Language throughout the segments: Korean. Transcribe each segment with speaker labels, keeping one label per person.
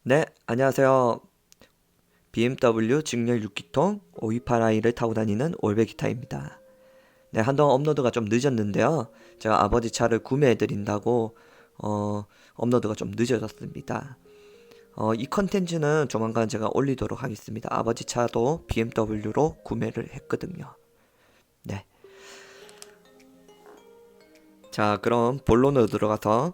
Speaker 1: 네, 안녕하세요. BMW 직렬 6기통 528i를 타고 다니는 올베기타입니다. 네, 한동안 업로드가 좀 늦었는데요. 제가 아버지 차를 구매해드린다고 업로드가 좀 늦어졌습니다. 이 컨텐츠는 조만간 제가 올리도록 하겠습니다. 아버지 차도 BMW로 구매를 했거든요. 네, 자 그럼 본론으로 들어가서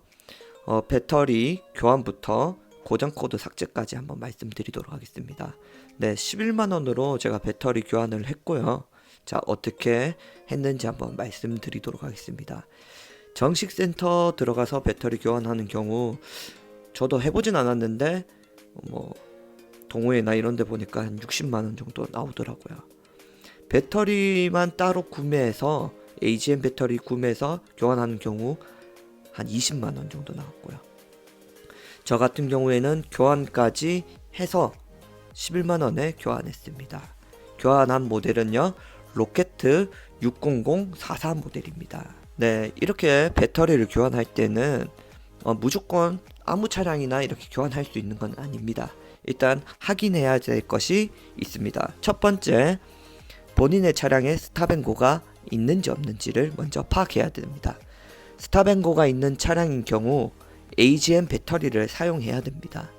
Speaker 1: 배터리 교환부터 고장 코드 삭제까지 한번 말씀드리도록 하겠습니다. 네, 11만 원으로 제가 배터리 교환을 했고요. 자, 어떻게 했는지 한번 말씀드리도록 하겠습니다. 정식 센터 들어가서 배터리 교환하는 경우 저도 해보진 않았는데 뭐 동호회나 이런 데 보니까 한 60만 원 정도 나오더라고요. 배터리만 따로 구매해서 AGM 배터리 구매해서 교환하는 경우 한 20만 원 정도 나왔고요. 저 같은 경우에는 교환까지 해서 11만 원에 교환했습니다. 교환한 모델은요, 로켓 60044 모델입니다. 네, 이렇게 배터리를 교환할 때는 무조건 아무 차량이나 이렇게 교환할 수 있는 건 아닙니다. 일단 확인해야 될 것이 있습니다. 첫 번째, 본인의 차량에 스탑앤고가 있는지 없는지를 먼저 파악해야 됩니다. 스탑앤고가 있는 차량인 경우 AGM 배터리를 사용해야 됩니다.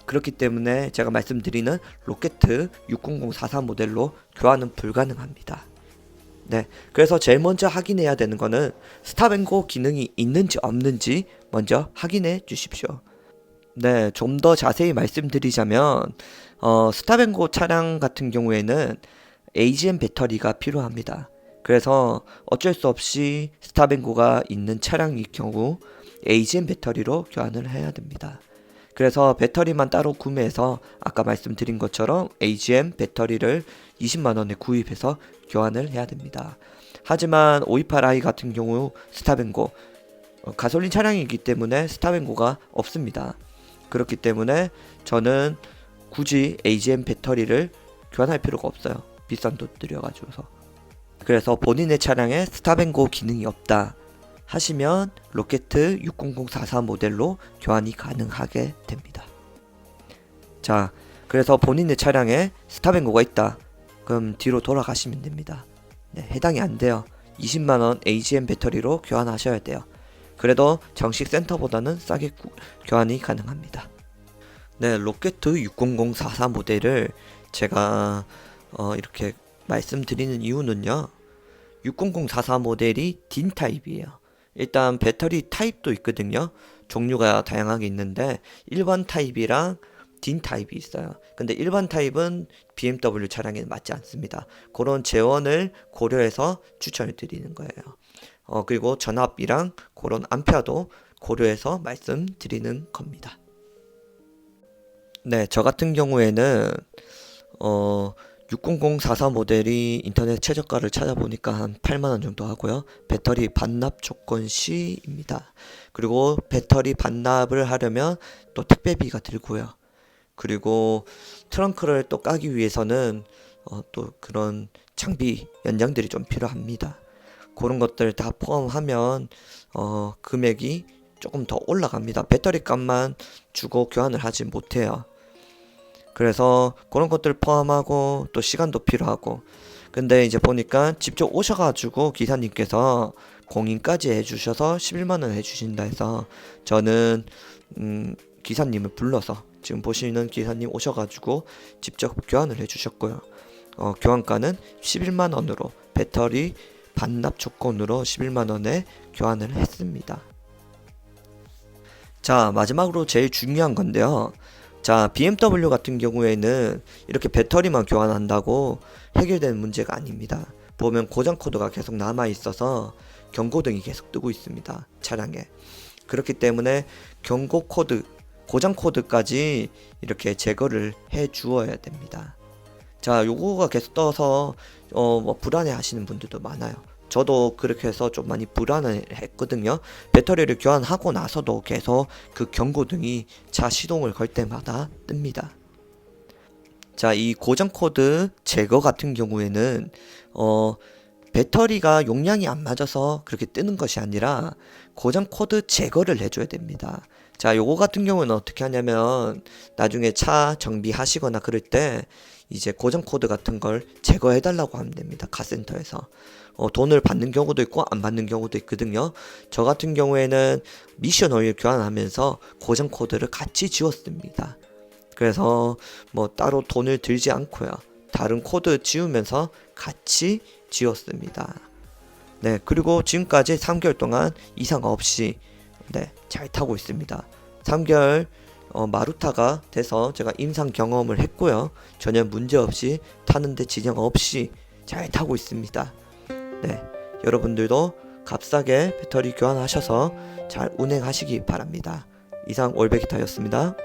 Speaker 1: 그렇기 때문에 제가 말씀드리는 로켓 60044 모델로 교환은 불가능합니다. 네, 그래서 제일 먼저 확인해야 되는 거는 스탑앤고 기능이 있는지 없는지 먼저 확인해 주십시오. 네, 좀 더 자세히 말씀드리자면 스탑앤고 차량 같은 경우에는 AGM 배터리가 필요합니다. 그래서 어쩔 수 없이 스탑앤고가 있는 차량일 경우 AGM 배터리로 교환을 해야 됩니다. 그래서 배터리만 따로 구매해서 아까 말씀드린 것처럼 AGM 배터리를 20만원에 구입해서 교환을 해야 됩니다. 하지만 528i 같은 경우 스탑앤고 가솔린 차량이기 때문에 스탑앤고가 없습니다. 그렇기 때문에 저는 굳이 AGM 배터리를 교환할 필요가 없어요. 비싼 돈 들여가지고서. 그래서 본인의 차량에 스탑앤고 기능이 없다 하시면 로켓 60044 모델로 교환이 가능하게 됩니다. 자, 그래서 본인의 차량에 스탑앤고가 있다. 그럼 뒤로 돌아가시면 됩니다. 네, 해당이 안 돼요. 20만원 AGM 배터리로 교환하셔야 돼요. 그래도 정식 센터보다는 싸게 교환이 가능합니다. 네, 로켓 60044 모델을 제가 이렇게 말씀드리는 이유는요. 60044 모델이 DIN 타입이에요. 일단 배터리 타입도 있거든요. 종류가 다양하게 있는데 일반 타입이랑 DIN 타입이 있어요. 근데 일반 타입은 BMW 차량에는 맞지 않습니다. 그런 재원을 고려해서 추천을 드리는 거예요. 그리고 전압이랑 그런 암페어도 고려해서 말씀드리는 겁니다. 네, 저 같은 경우에는 60044 모델이 인터넷 최저가를 찾아보니까 한 8만원 정도 하고요. 배터리 반납 조건 시입니다. 그리고 배터리 반납을 하려면 또 택배비가 들고요. 그리고 트렁크를 또 까기 위해서는 또 그런 장비 연장들이 좀 필요합니다. 그런 것들 다 포함하면 금액이 조금 더 올라갑니다. 배터리 값만 주고 교환을 하지 못해요. 그래서 그런 것들 포함하고 또 시간도 필요하고 근데 이제 보니까 직접 오셔가지고 기사님께서 공인까지 해주셔서 11만원 해주신다 해서 저는 기사님을 불러서 지금 보시는 기사님 오셔가지고 직접 교환을 해주셨고요. 교환가는 11만원으로 배터리 반납 조건으로 11만원에 교환을 했습니다. 자, 마지막으로 제일 중요한 건데요. 자, BMW 같은 경우에는 이렇게 배터리만 교환한다고 해결되는 문제가 아닙니다. 보면 고장 코드가 계속 남아 있어서 경고등이 계속 뜨고 있습니다. 차량에. 그렇기 때문에 경고 코드, 고장 코드까지 이렇게 제거를 해 주어야 됩니다. 자, 요거가 계속 떠서 뭐 불안해 하시는 분들도 많아요. 저도 그렇게 해서 좀 많이 불안을 했거든요. 배터리를 교환하고 나서도 계속 그 경고등이 차 시동을 걸 때마다 뜹니다. 자, 이 고장 코드 제거 같은 경우에는 배터리가 용량이 안 맞아서 그렇게 뜨는 것이 아니라 고장 코드 제거를 해줘야 됩니다. 자, 요거 같은 경우는 어떻게 하냐면 나중에 차 정비하시거나 그럴 때 이제 고장 코드 같은 걸 제거해 달라고 하면 됩니다. 카센터에서. 돈을 받는 경우도 있고 안 받는 경우도 있거든요. 저 같은 경우에는 미션 오일 교환하면서 고장 코드를 같이 지웠습니다. 그래서 뭐 따로 돈을 들지 않고요. 다른 코드 지우면서 같이 지웠습니다. 네, 그리고 지금까지 3개월 동안 이상 없이 네, 잘 타고 있습니다. 3개월 마루타가 돼서 제가 임상 경험을 했고요. 전혀 문제 없이 타는데 지장 없이 잘 타고 있습니다. 네, 여러분들도 값싸게 배터리 교환하셔서 잘 운행하시기 바랍니다. 이상 올베기타였습니다.